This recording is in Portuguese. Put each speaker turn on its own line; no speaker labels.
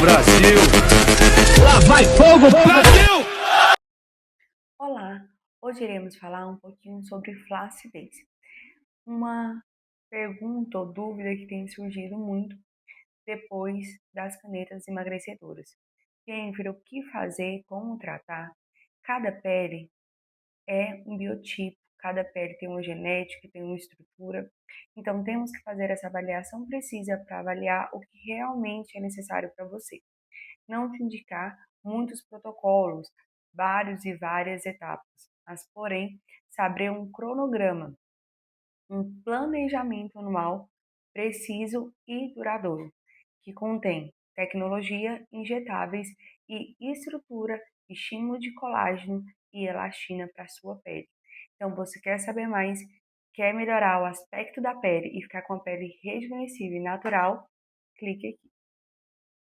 Brasil! Lá vai fogo, Brasil!
Olá, hoje iremos falar um pouquinho sobre flacidez. Uma pergunta ou dúvida que tem surgido muito depois das canetas emagrecedoras. Jennifer, o que fazer, como tratar? Cada pele é um biotipo, cada pele tem uma genética, tem uma estrutura, então temos que fazer essa avaliação precisa para avaliar o que realmente é necessário para você. Não te indicar muitos protocolos, vários e várias etapas, mas porém saber um cronograma, um planejamento anual preciso e duradouro, que contém tecnologia, injetáveis e estrutura, estímulo de colágeno e elastina para a sua pele. Então, você quer saber mais? Quer melhorar o aspecto da pele e ficar com a pele rejuvenescida e natural? Clique aqui.